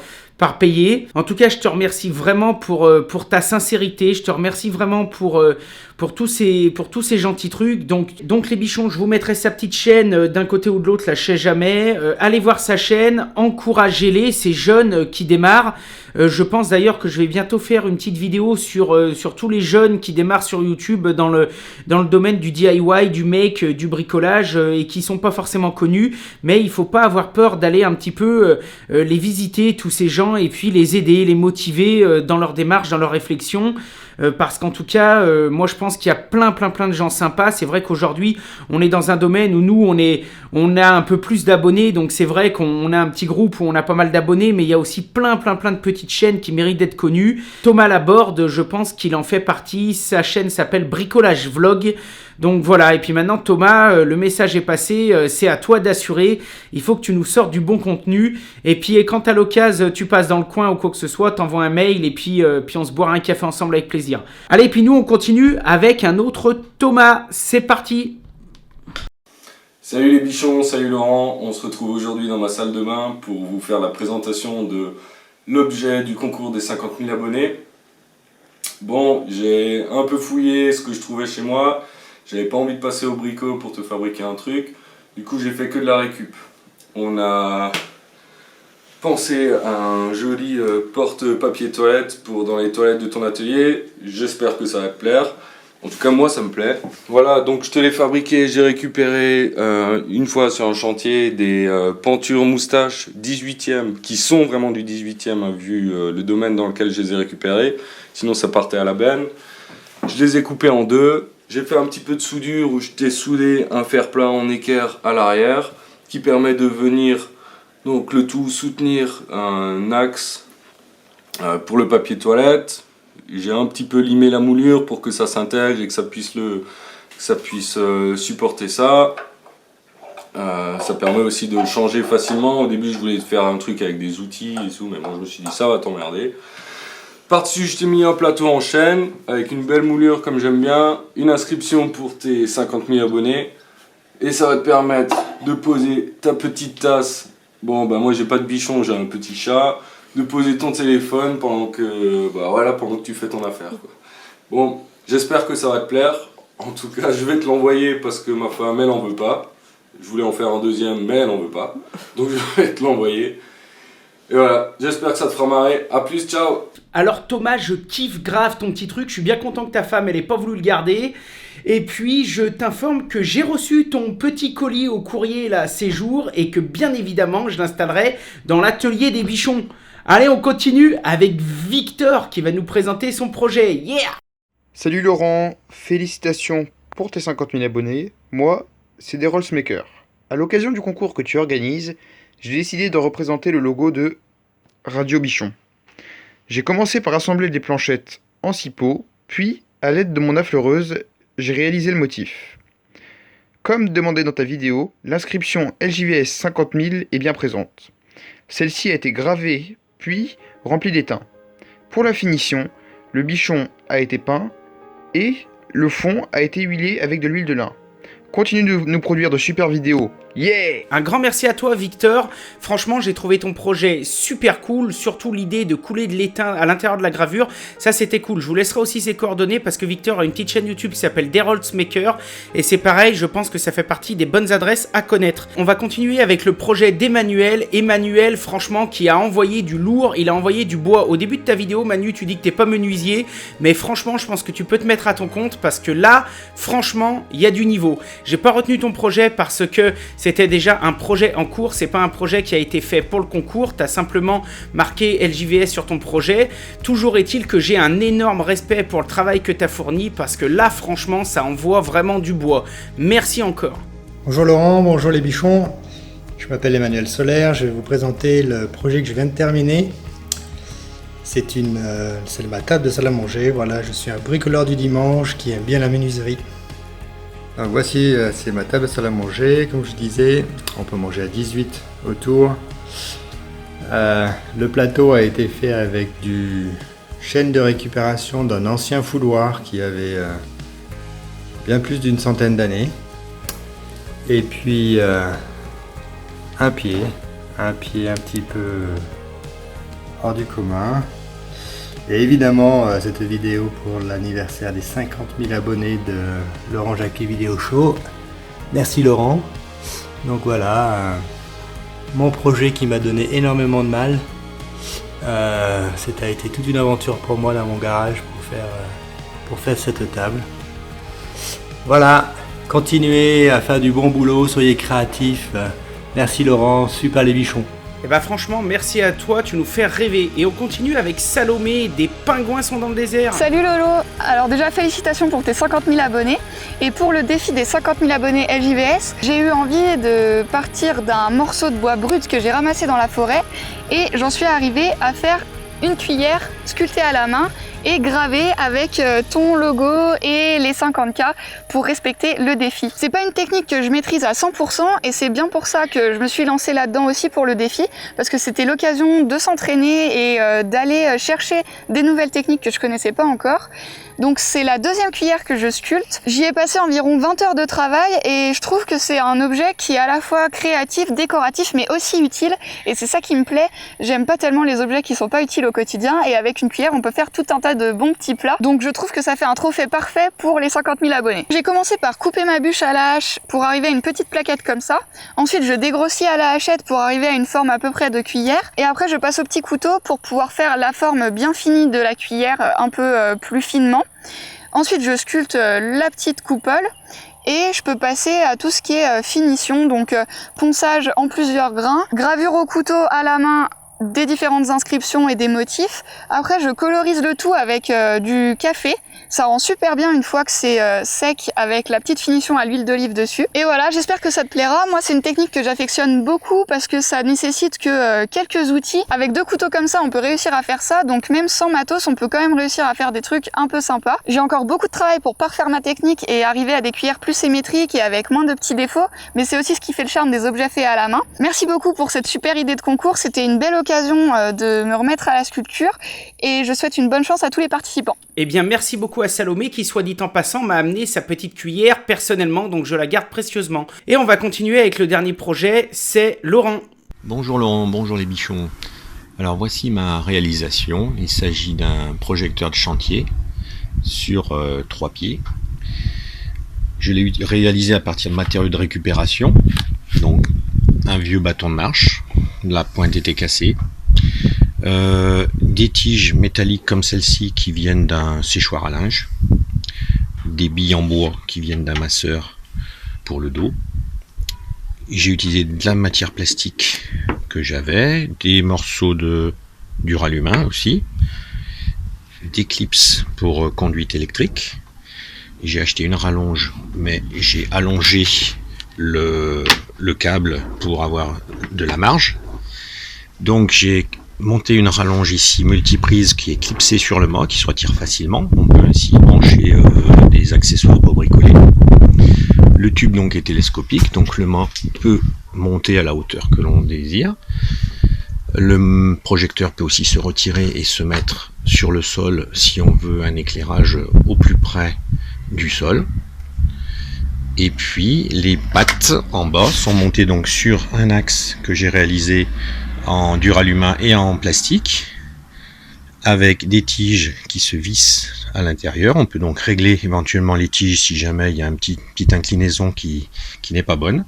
payer. En tout cas, je te remercie vraiment pour ta sincérité. Je te remercie vraiment pour tous ces gentils trucs. Donc les bichons, je vous mettrai sa petite chaîne d'un côté ou de l'autre, là, je sais jamais. Allez voir sa chaîne, encouragez-les, ces jeunes qui démarrent. Je pense d'ailleurs que je vais bientôt faire une petite vidéo sur tous les jeunes qui démarrent sur YouTube dans le domaine du DIY, du make, du bricolage et qui sont pas forcément connus. Mais il faut pas avoir peur d'aller un petit peu les visiter, tous ces gens, et puis les aider, les motiver dans leur démarche, dans leur réflexion. Parce qu'en tout cas, moi je pense qu'il y a plein de gens sympas. C'est vrai qu'aujourd'hui, on est dans un domaine où nous, on a un peu plus d'abonnés. Donc c'est vrai qu'on a un petit groupe où on a pas mal d'abonnés, mais il y a aussi plein de petites chaînes qui méritent d'être connues. Thomas Laborde, je pense qu'il en fait partie. Sa chaîne s'appelle Bricolage Vlog. Donc voilà, et puis maintenant Thomas, le message est passé, c'est à toi d'assurer, il faut que tu nous sortes du bon contenu, et puis quand à l'occasion tu passes dans le coin ou quoi que ce soit, t'envoies un mail, et puis on se boira un café ensemble avec plaisir. Allez, et puis nous on continue avec un autre Thomas, c'est parti. Salut les bichons, salut Laurent, on se retrouve aujourd'hui dans ma salle de bain pour vous faire la présentation de l'objet du concours des 50 000 abonnés. Bon, j'ai un peu fouillé ce que je trouvais chez moi. J'avais pas envie de passer au brico pour te fabriquer un truc. Du coup, j'ai fait que de la récup. On a pensé à un joli porte-papier toilette pour dans les toilettes de ton atelier. J'espère que ça va te plaire. En tout cas, moi, ça me plaît. Voilà, donc je te l'ai fabriqué. J'ai récupéré une fois sur un chantier des pentures moustaches 18e qui sont vraiment du 18e vu le domaine dans lequel je les ai récupérées. Sinon, ça partait à la benne. Je les ai coupées en deux. J'ai fait un petit peu de soudure où je t'ai soudé un fer plat en équerre à l'arrière qui permet de venir, donc le tout, soutenir un axe pour le papier toilette. J'ai un petit peu limé la moulure pour que ça s'intègre et que ça puisse, supporter ça. Ça permet aussi de changer facilement. Au début, je voulais faire un truc avec des outils et tout, mais moi je me suis dit ça va t'emmerder. Par-dessus, je t'ai mis un plateau en chêne avec une belle moulure comme j'aime bien, une inscription pour tes 50 000 abonnés et ça va te permettre de poser ta petite tasse. Bon, bah moi j'ai pas de bichon, j'ai un petit chat. De poser ton téléphone pendant que tu fais ton affaire, quoi. Bon, j'espère que ça va te plaire. En tout cas, je vais te l'envoyer parce que ma femme, elle en veut pas. Je voulais en faire un deuxième, mais elle en veut pas. Donc je vais te l'envoyer. Et voilà, j'espère que ça te fera marrer. A plus, ciao. Alors Thomas, je kiffe grave ton petit truc. Je suis bien content que ta femme, elle ait pas voulu le garder. Et puis, je t'informe que j'ai reçu ton petit colis au courrier, là, ces jours, et que bien évidemment, je l'installerai dans l'atelier des bichons. Allez, on continue avec Victor qui va nous présenter son projet. Yeah! Salut Laurent, félicitations pour tes 50 000 abonnés. Moi, c'est des Rollsmakers. À l'occasion du concours que tu organises, j'ai décidé de représenter le logo de Radio Bichon. J'ai commencé par assembler des planchettes en 6 pots, puis, à l'aide de mon affleureuse, j'ai réalisé le motif. Comme demandé dans ta vidéo, l'inscription LJVS 50 000 est bien présente. Celle-ci a été gravée, puis remplie d'étain. Pour la finition, le bichon a été peint et le fond a été huilé avec de l'huile de lin. Continue de nous produire de super vidéos. Yeah! Un grand merci à toi Victor, franchement j'ai trouvé ton projet super cool, surtout l'idée de couler de l'étain à l'intérieur de la gravure, ça c'était cool. Je vous laisserai aussi ses coordonnées parce que Victor a une petite chaîne YouTube qui s'appelle Derolds Maker et c'est pareil, je pense que ça fait partie des bonnes adresses à connaître. On va continuer avec le projet d'Emmanuel. Emmanuel franchement qui a envoyé du lourd, il a envoyé du bois. Au début de ta vidéo Manu tu dis que t'es pas menuisier, mais franchement je pense que tu peux te mettre à ton compte parce que là franchement il y a du niveau. J'ai pas retenu ton projet parce que c'était déjà un projet en cours, c'est pas un projet qui a été fait pour le concours, tu as simplement marqué LJVS sur ton projet. Toujours est-il que j'ai un énorme respect pour le travail que tu as fourni parce que là franchement ça envoie vraiment du bois. Merci encore. Bonjour Laurent, bonjour les bichons, je m'appelle Emmanuel Solaire, je vais vous présenter le projet que je viens de terminer. C'est ma table de salle à manger, voilà, je suis un bricoleur du dimanche qui aime bien la menuiserie. Alors voici, c'est ma table de salle à manger, comme je disais, on peut manger à 18 autour. Le plateau a été fait avec du chêne de récupération d'un ancien fouloir qui avait bien plus d'une centaine d'années. Et puis un pied un petit peu hors du commun. Et évidemment, cette vidéo pour l'anniversaire des 50 000 abonnés de Laurent Jacquet Vidéo Show. Merci Laurent. Donc voilà, mon projet qui m'a donné énormément de mal. Ça a été toute une aventure pour moi dans mon garage pour faire cette table. Voilà, continuez à faire du bon boulot, soyez créatifs. Merci Laurent, super les bichons. Et bah franchement merci à toi, tu nous fais rêver. Et on continue avec Salomé, des pingouins sont dans le désert. Salut Lolo. Alors déjà félicitations pour tes 50 000 abonnés. Et pour le défi des 50 000 abonnés LJVS, j'ai eu envie de partir d'un morceau de bois brut que j'ai ramassé dans la forêt. Et j'en suis arrivée à faire une cuillère sculptée à la main et gravée avec ton logo et les 50K pour respecter le défi. C'est pas une technique que je maîtrise à 100% et c'est bien pour ça que je me suis lancée là-dedans aussi pour le défi, parce que c'était l'occasion de s'entraîner et d'aller chercher des nouvelles techniques que je connaissais pas encore. Donc c'est la deuxième cuillère que je sculpte. J'y ai passé environ 20 heures de travail et je trouve que c'est un objet qui est à la fois créatif, décoratif mais aussi utile, et c'est ça qui me plaît. J'aime pas tellement les objets qui sont pas utiles au quotidien, et avec une cuillère on peut faire tout un tas de bons petits plats. Donc je trouve que ça fait un trophée parfait pour les 50 000 abonnés. J'ai commencé par couper ma bûche à la hache pour arriver à une petite plaquette comme ça. Ensuite je dégrossis à la hachette pour arriver à une forme à peu près de cuillère. Et après je passe au petit couteau pour pouvoir faire la forme bien finie de la cuillère un peu plus finement. Ensuite je sculpte la petite coupole. Et je peux passer à tout ce qui est finition, donc ponçage en plusieurs grains, gravure au couteau à la main, des différentes inscriptions et des motifs. Après je colorise le tout avec du café, ça rend super bien une fois que c'est sec, avec la petite finition à l'huile d'olive dessus. Et voilà, j'espère que ça te plaira. Moi c'est une technique que j'affectionne beaucoup parce que ça nécessite que quelques outils. Avec 2 couteaux comme ça on peut réussir à faire ça, donc même sans matos on peut quand même réussir à faire des trucs un peu sympas. J'ai encore beaucoup de travail pour parfaire ma technique et arriver à des cuillères plus symétriques et avec moins de petits défauts, mais c'est aussi ce qui fait le charme des objets faits à la main. Merci beaucoup pour cette super idée de concours, c'était une belle occasion de me remettre à la sculpture et je souhaite une bonne chance à tous les participants. Eh bien merci beaucoup à Salomé qui, soit dit en passant, m'a amené sa petite cuillère personnellement, donc je la garde précieusement. Et on va continuer avec le dernier projet, c'est Laurent. Bonjour Laurent, bonjour les bichons. Alors voici ma réalisation, il s'agit d'un projecteur de chantier sur 3 pieds. Je l'ai réalisé à partir de matériaux de récupération, donc un vieux bâton de marche, la pointe était cassée, des tiges métalliques comme celle-ci qui viennent d'un séchoir à linge, des billes en bois qui viennent d'un masseur pour le dos. J'ai utilisé de la matière plastique que j'avais, des morceaux de duralumin aussi, des clips pour conduite électrique. J'ai acheté une rallonge, mais j'ai allongé le câble pour avoir de la marge. Donc j'ai monté une rallonge ici multiprise qui est clipsée sur le mât, qui se retire facilement. On peut ainsi brancher des accessoires pour bricoler. Le tube donc est télescopique, donc le mât peut monter à la hauteur que l'on désire. Le projecteur peut aussi se retirer et se mettre sur le sol si on veut un éclairage au plus près du sol. Et puis les pattes en bas sont montées donc sur un axe que j'ai réalisé en duralumin et en plastique, avec des tiges qui se vissent à l'intérieur. On peut donc régler éventuellement les tiges si jamais il y a une petite inclinaison qui n'est pas bonne.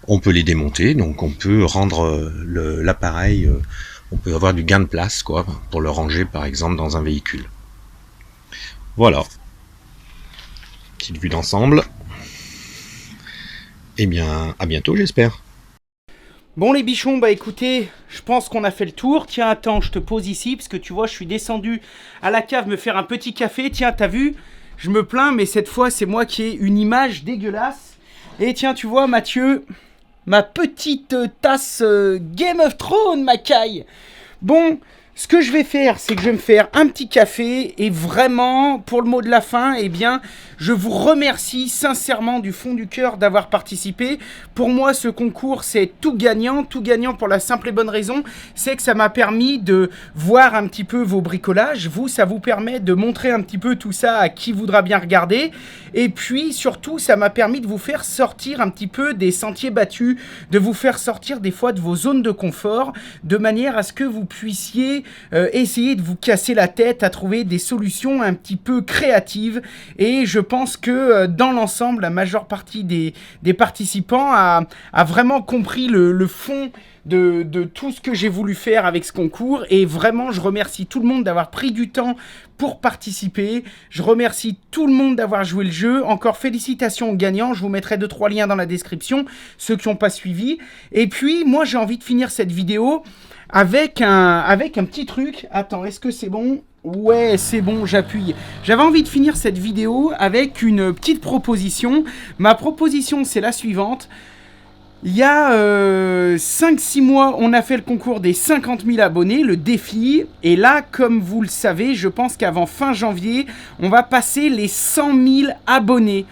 On peut les démonter, donc on peut rendre l'appareil, on peut avoir du gain de place quoi, pour le ranger par exemple dans un véhicule. Voilà, petite vue d'ensemble. Eh bien, à bientôt j'espère. Bon les bichons, bah écoutez, je pense qu'on a fait le tour. Tiens, attends, je te pose ici, parce que tu vois, je suis descendu à la cave me faire un petit café. Tiens, t'as vu, je me plains, mais cette fois, c'est moi qui ai une image dégueulasse. Et tiens, tu vois, Mathieu, ma petite tasse Game of Thrones, ma caille. Bon, ce que je vais faire, c'est que je vais me faire un petit café. Et vraiment, pour le mot de la fin, eh bien, je vous remercie sincèrement du fond du cœur d'avoir participé. Pour moi, ce concours, c'est tout gagnant pour la simple et bonne raison, c'est que ça m'a permis de voir un petit peu vos bricolages. Vous, ça vous permet de montrer un petit peu tout ça à qui voudra bien regarder. Et puis, surtout, ça m'a permis de vous faire sortir un petit peu des sentiers battus, de vous faire sortir des fois de vos zones de confort, de manière à ce que vous puissiez essayer de vous casser la tête à trouver des solutions un petit peu créatives. Et je pense que dans l'ensemble, la majeure partie des participants a vraiment compris le fond de tout ce que j'ai voulu faire avec ce concours. Et vraiment, je remercie tout le monde d'avoir pris du temps pour participer. Je remercie tout le monde d'avoir joué le jeu. Encore félicitations aux gagnants. Je vous mettrai 2-3 liens dans la description, ceux qui n'ont pas suivi. Et puis, moi, j'ai envie de finir cette vidéo avec un petit truc. Attends, est-ce que c'est bon ? Ouais, c'est bon, j'appuie. J'avais envie de finir cette vidéo avec une petite proposition. Ma proposition, c'est la suivante. Il y a 5-6 mois, on a fait le concours des 50 000 abonnés, le défi. Et là, comme vous le savez, je pense qu'avant fin janvier, on va passer les 100 000 abonnés.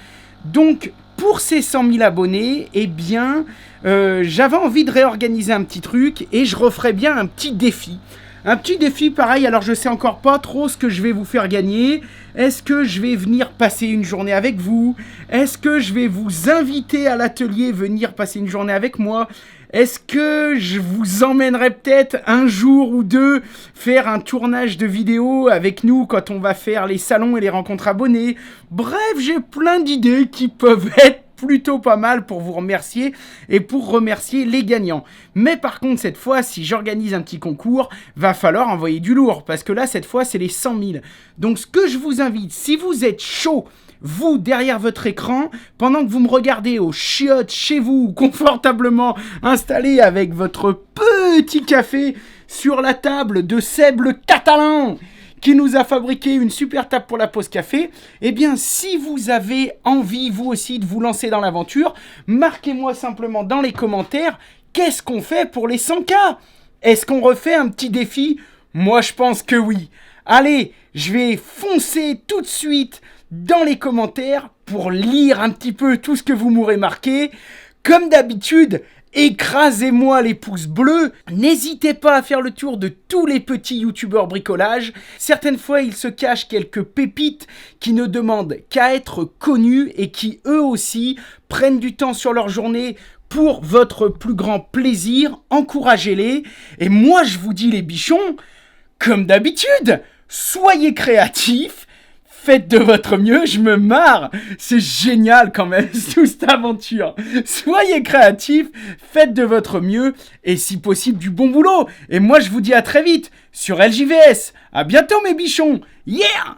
Donc, pour ces 100 000 abonnés, eh bien, j'avais envie de réorganiser un petit truc et je referais bien un petit défi. Un petit défi pareil, alors je sais encore pas trop ce que je vais vous faire gagner. Est-ce que je vais venir passer une journée avec vous? Est-ce que je vais vous inviter à l'atelier, venir passer une journée avec moi? Est-ce que je vous emmènerai peut-être un jour ou deux faire un tournage de vidéo avec nous quand on va faire les salons et les rencontres abonnés? Bref, j'ai plein d'idées qui peuvent être plutôt pas mal pour vous remercier et pour remercier les gagnants. Mais par contre, cette fois, si j'organise un petit concours, va falloir envoyer du lourd parce que là, cette fois, c'est les 100 000. Donc, ce que je vous invite, si vous êtes chaud, vous, derrière votre écran, pendant que vous me regardez au chiottes chez vous, confortablement installé avec votre petit café sur la table de Seb le Catalan, qui nous a fabriqué une super table pour la pause café, eh bien, si vous avez envie, vous aussi, de vous lancer dans l'aventure, marquez-moi simplement dans les commentaires, qu'est-ce qu'on fait pour les 100K? Est-ce qu'on refait un petit défi? Moi, je pense que oui. Allez, je vais foncer tout de suite dans les commentaires pour lire un petit peu tout ce que vous m'aurez marqué. Comme d'habitude, écrasez-moi les pouces bleus. N'hésitez pas à faire le tour de tous les petits youtubeurs bricolage. Certaines fois, il se cache quelques pépites qui ne demandent qu'à être connus et qui, eux aussi, prennent du temps sur leur journée pour votre plus grand plaisir. Encouragez-les. Et moi, je vous dis les bichons, comme d'habitude, soyez créatifs. Faites de votre mieux, je me marre. C'est génial quand même, toute cette aventure. Soyez créatifs, faites de votre mieux et si possible du bon boulot. Et moi je vous dis à très vite sur LJVS. À bientôt mes bichons. Yeah!